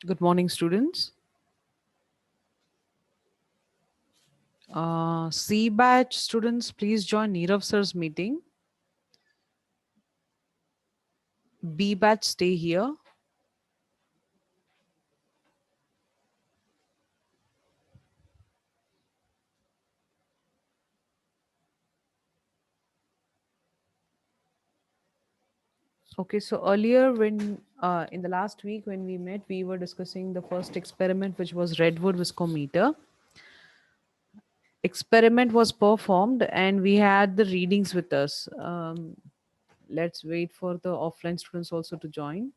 Good morning, students. C batch students, please join Nirav sir's meeting. B batch, stay here. Okay, so earlier when in the last week when we met, we were discussing the first experiment, which was Redwood viscometer. Experiment was performed, and we had the readings with us. Let's wait for the offline students also to join.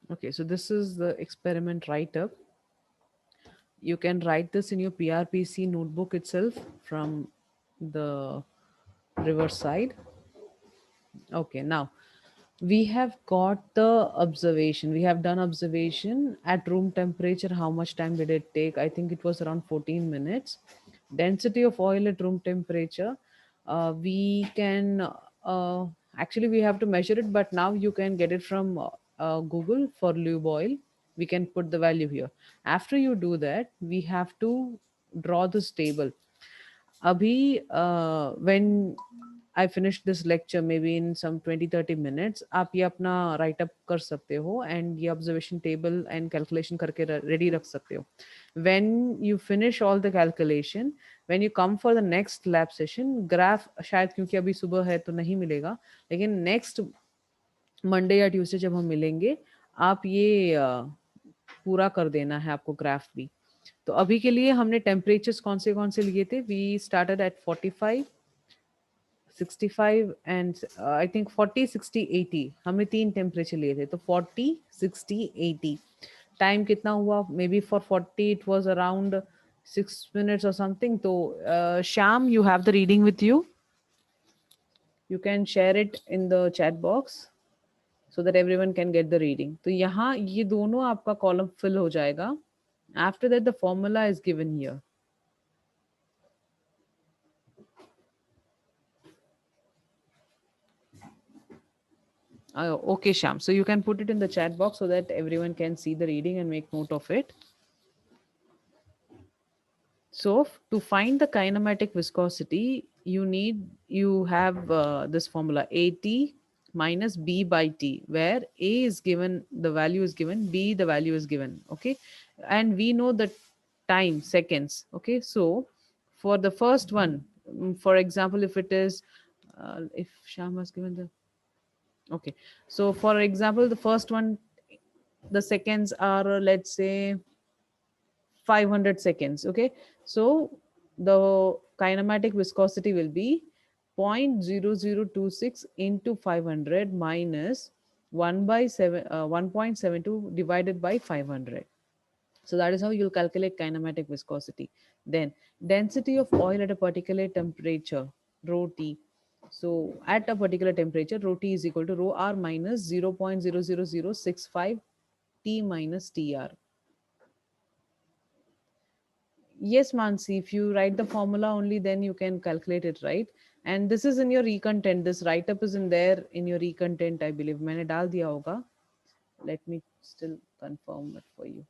Okay, so this is the experiment write-up. You can write this in your PRPC notebook itself from the reverse side. Okay, now we have got the observation. We have done observation at room temperature. How much time did it take? I think it was around 14 minutes. Density of oil at room temperature. We can actually we have to measure it, but now you can get it from Google for lube oil. We can put the value here. After you do that, we have to draw this table. Abhi, when I finish this lecture, maybe in some 20-30 minutes, आप ये अपना write up कर सकते हो and ये observation table and calculation करके ready रख सकते हो. When you finish all the calculation, when you come for the next lab session, graph शायद क्योंकि अभी सुबह है तो नहीं मिलेगा, लेकिन next मंडे या ट्यूसडे जब हम मिलेंगे, आप ये पूरा कर देना है आपको ग्राफ भी. तो अभी के लिए हमने टेम्परेचर्स कौन से लिए थे. We started at 45, 65 and I think 40, 60, 80. हमने तीन टेम्परेचर लिए थे, तो 40, 60, 80. टाइम कितना हुआ? May be for 40 it was around 6 minutes और समथिंग. तो Shyam, you have the reading with you. You can share it in the chat box so that everyone can get the reading. तो यहाँ ये दोनों आपका कॉलम फिल हो जाएगा. After that, the formula is given here. Okay, Sham. So you can put it in the chat box so that everyone can see the reading and make note of it. So to find the kinematic viscosity, you have this formula AT minus B by T, where A is given, the value is given, B the value is given. Okay, and we know the time, seconds. Okay, so for the first one, for example, if it is if Sham has given the, okay, so for example, the first one, the seconds are let's say 500 seconds. Okay, so the kinematic viscosity will be 0.0026 into 500 minus 1 by 7 1.72 divided by 500. So that is how you'll calculate kinematic viscosity. Then density of oil at a particular temperature, rho T. So at a particular temperature, rho T is equal to rho R minus 0.00065 T minus TR. Yes, Mansi, if you write the formula only, then you can calculate it, right? And this is in your recontent. This write up is in there in your recontent, I believe. मैंने डाल दिया होगा. Let me still confirm it for you.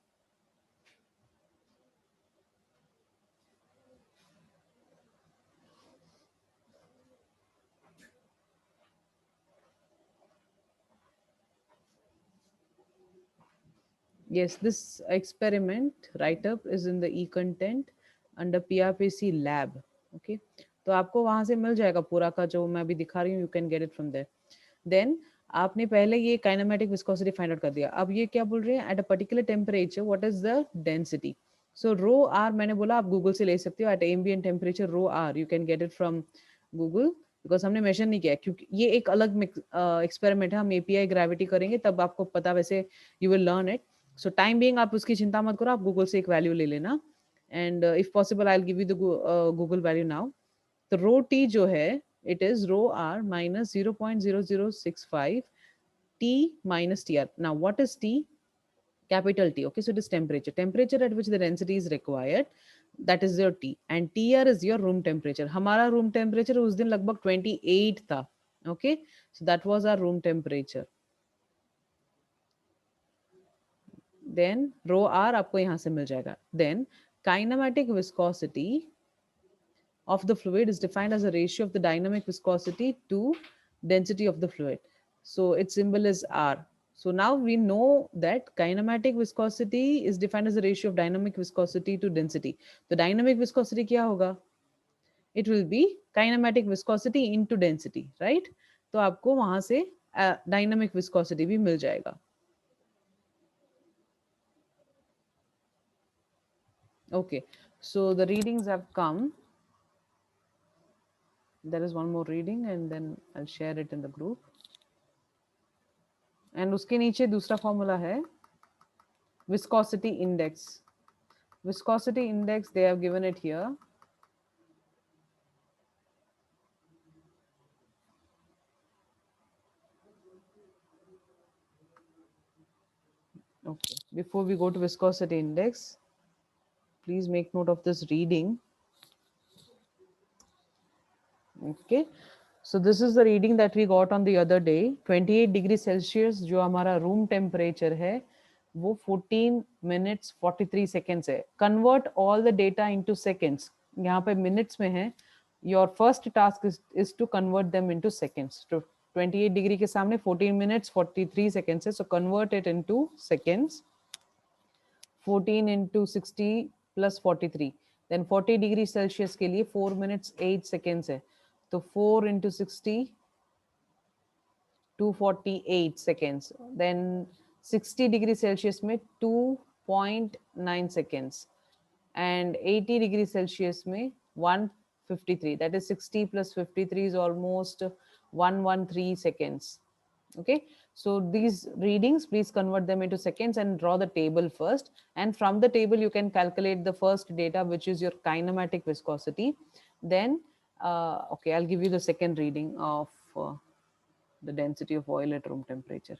Yes, this experiment write up is in the e content. Under PRPC lab. Okay, तो आपको वहां से मिल जाएगा पूरा का जो मैं अभी दिखा रही हूँ, you can get it from there. Then आपने पहले ये काइनेमेटिक विस्कोसिटी फाइंड आउट कर दिया। अब ये क्या बोल रहे हैं, at a particular temperature what is the density. So rho R मैंने बोला आप गूगल से ले सकते हो, at ambient temperature rho R you can get it from Google, because हमने मेंशन नहीं किया है, क्योंकि ये एक अलग एक्सपेरिमेंट है, हम एपीआई ग्रेविटी करेंगे तब आपको पता, वैसे you will learn it. So time being आप उसकी चिंता मत करो, आप गूगल से एक वैल्यू ले लेना, and if possible I will give you the Google value now. तो रो टी जो है, it is rho r minus 0.0065 T minus TR. Now, what is T? Capital T. Okay, so it is temperature. Temperature at which the density is required. That is your T. And TR is your room temperature. हमारा room temperature उस दिन लगभग 28 था. Okay, so that was our room temperature. Then rho r आपको यहाँ से मिल जाएगा. Then kinematic viscosity of the fluid is defined as a ratio of the dynamic viscosity to density of the fluid. So its symbol is R. So now we know that kinematic viscosity is defined as a ratio of dynamic viscosity to density. The dynamic viscosity क्या होगा? It will be kinematic viscosity into density, right? तो आपको वहां से dynamic viscosity भी मिल जाएगा. Okay, so the readings have come. There is one more reading and then I'll share it in the group. And उसके नीचे दूसरा फॉर्मूला है viscosity index. Viscosity index they have given it here. Okay, before we go to viscosity index, please make note of this reading. Okay, so this is the reading that we got on the other day, 28 degree Celsius जो हमारा room temperature है वो 14 minutes 43 seconds है। Convert all the data into seconds, यहाँ पे minutes में है। Your first task is to convert them into seconds. तो 28 डिग्री के सामने 14 मिनट्स 43 सेकेंड्स है, so convert it into seconds. 14 into 60 plus 43, then 40 degree Celsius के लिए 4 मिनट्स 8 सेकेंड्स है, तो 4 into 60 248 seconds. Then 60 degree Celsius में 2.9 seconds. And 80 degree Celsius में 153. That is 60 plus 53 is almost 113 seconds. Okay, so these readings, please convert them into seconds and draw the table first. And from the table, you can calculate the first data, which is your kinematic viscosity. Then, okay, I'll give you the second reading of the density of oil at room temperature.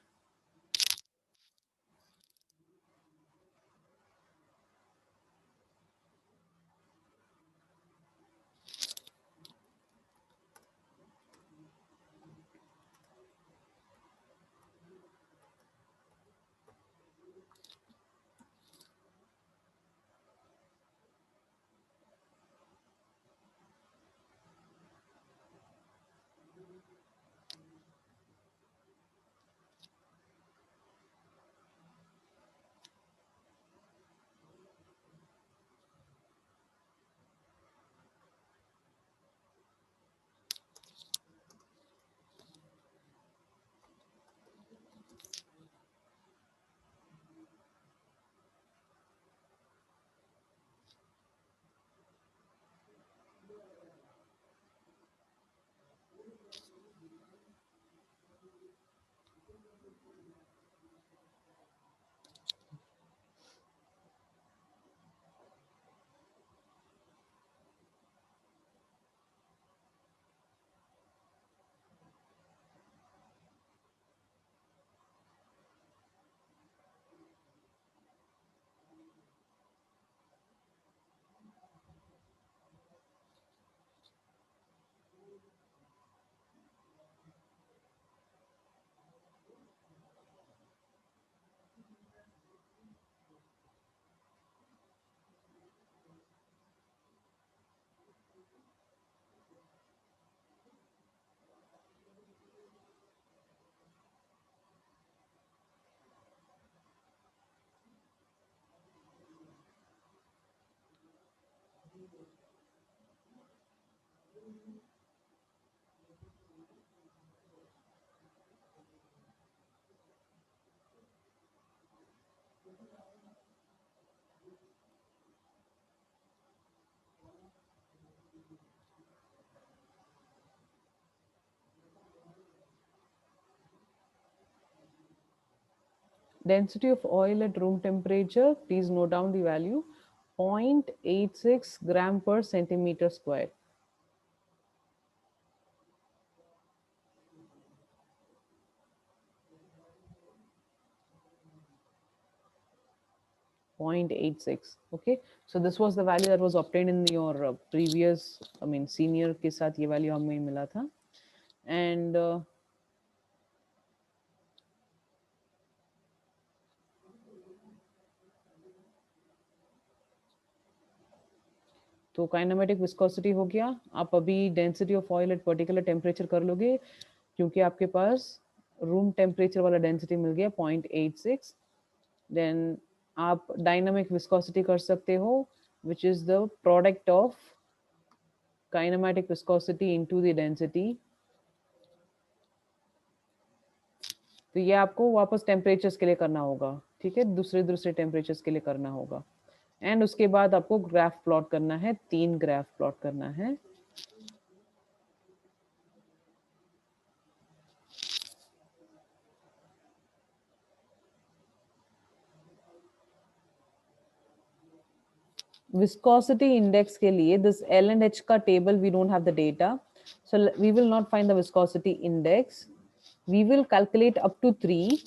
Density of oil at room temperature, please note down the value, 0.86 gram per centimeter square. Point 0.86. Okay, so this was the value that was obtained in your previous, I mean senior के साथ ये value हमें मिला था. And तो kinematic viscosity हो गया. आप अभी density of oil at particular temperature कर लोगे क्योंकि आपके पास रूम टेम्परेचर वाला डेंसिटी मिल गया 0.86. देन आप डायनामिक विस्कोसिटी कर सकते हो which is the product of kinematic viscosity into the density. तो ये आपको वापस टेम्परेचर्स के लिए करना होगा. ठीक है, दूसरे दूसरे टेम्परेचर्स के लिए करना होगा. एंड उसके बाद आपको ग्राफ प्लॉट करना है, 3 ग्राफ प्लॉट करना है. Viscosity index के लिए this L and H का table we don't have the data, so we will not find the viscosity index. We will calculate up to 3.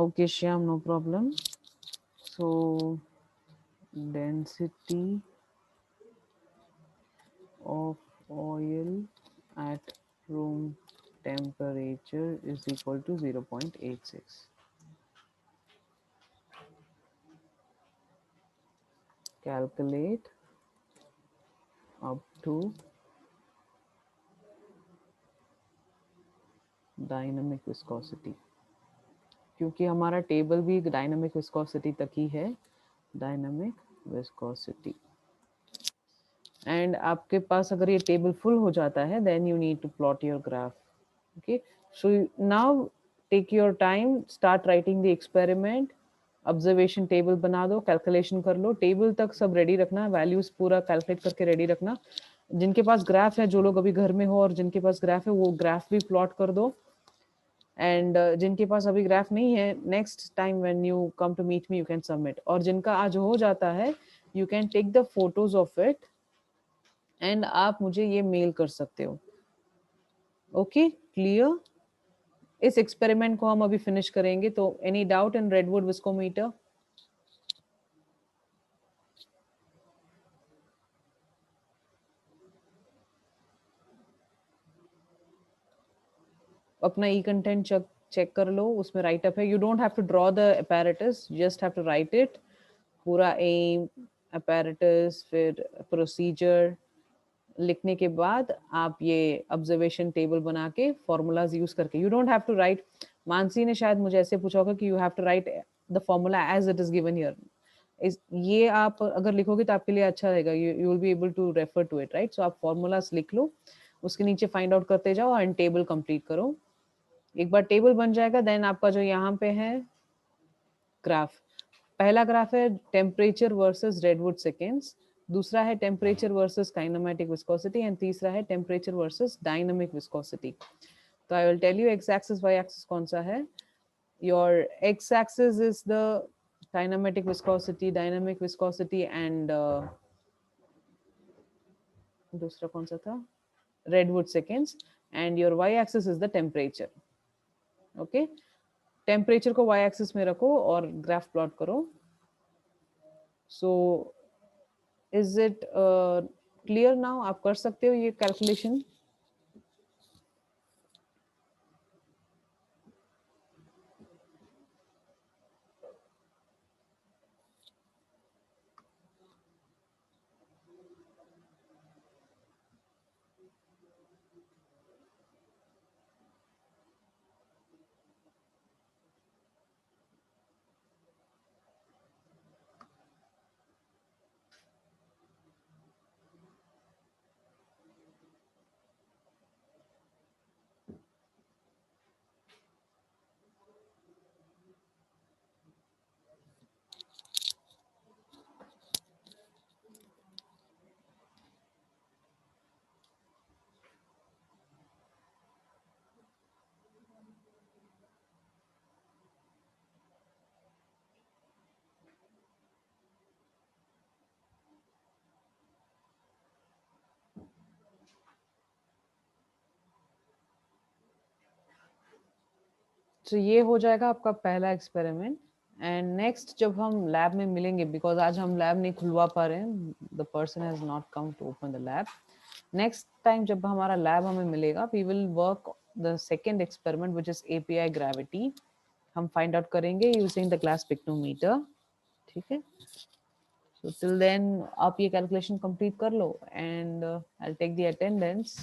Okay, Shyam, no problem. So density of oil at room temperature is equal to 0.86. Calculate up to dynamic viscosity, क्योंकि हमारा table भी dynamic viscosity तक ही है. Dynamic viscosity. And आपके पास अगर ये table full हो जाता है then you need to plot your graph. Okay, so now take your time, start writing the experiment. Observation table बना दो, कैलकुलेशन कर लो. टेबल तक सब रेडी रखना, वैल्यूज पूरा कैलकुलेट करके रेडी रखना. जिनके पास ग्राफ है, जो लोग अभी घर में हो और जिनके पास ग्राफ है, वो ग्राफ भी प्लॉट कर दो. एंड जिनके पास अभी ग्राफ नहीं है, next time when you come to meet me you can submit. और जिनका आज हो जाता है, you can take the photos of it and आप मुझे ये मेल कर सकते हो. Okay, clear. इस एक्सपेरिमेंट को हम अभी फिनिश करेंगे. तो any doubt in Redwood viscometer? अपना ई कंटेंट चेक कर लो, उसमें राइट अप है. You don't have to draw the apparatus, just have to write it. पूरा एम, apparatus, फिर प्रोसीजर लिखने के बाद आप ये ऑब्जर्वेशन टेबल बना के फॉर्मूलाज यूज करके, you don't have to write. Mansi ने शायद मुझे ऐसे पूछा होगा कि you have to write the formula as it is given here. ये आप अगर लिखोगे तो आपके लिए अच्छा रहेगा. You will be able to refer to it, right. So आप फॉर्मूलाज लिख लो, उसके नीचे फाइंड आउट करते जाओ एंड टेबल कंप्लीट करो. एक बार टेबल बन जाएगा देन आपका जो यहाँ पे है ग्राफ, पहला ग्राफ है टेम्परेचर वर्सेस रेडवुड सेकेंड्स, दूसरा है temperature versus kinematic viscosity and तीसरा है टेम्परेचर वर्सेस डायनामिक विस्कोसिटी. तो I will tell you X axis Y axis कौन सा है. Your X axis is the kinematic viscosity, dynamic viscosity and दूसरा कौन सा था, Redwood seconds. And your Y axis is the temperature. Okay, temperature को Y axis में रखो और ग्राफ प्लॉट करो. So is it clear now? आप कर सकते हो ये कैलकुलेशन. तो ये हो जाएगा आपका पहला एक्सपेरिमेंट। एंड नेक्स्ट जब हम लैब में मिलेंगे, बिकॉज आज हम लैब नहीं खुलवा पा रहे हैं, the person has not come to open the lab. Next time जब हमारा लैब हमें मिलेगा, we will work the second experiment which is API gravity. हम फाइंड आउट करेंगे यूजिंग द ग्लास पिक्नोमीटर। ठीक है, सो टिल देन आप ये कैलकुलेशन कंप्लीट कर लो and I take the attendance.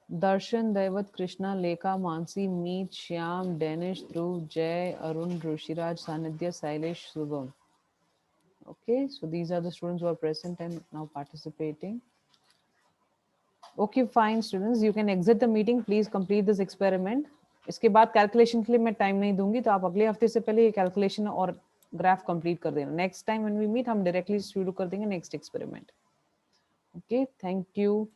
Darshan, Daivat, Krishna, Lekha, Mansi, Meet, Shyam, Denish, Dhruv, Jay, Arun, Rishiraj, सानिध्य, Shailesh, Shubham. Okay, so these are the students who are present and now participating. Okay, fine students, you can exit the meeting. Please complete this experiment. इसके बाद calculation के लिए मैं time नहीं दूंगी, तो आप अगले हफ्ते से पहले ये कैलकुलेशन और ग्राफ कंप्लीट कर देना. Next time when we meet हम डायरेक्टली शुरू कर देंगे next experiment. Okay, thank you.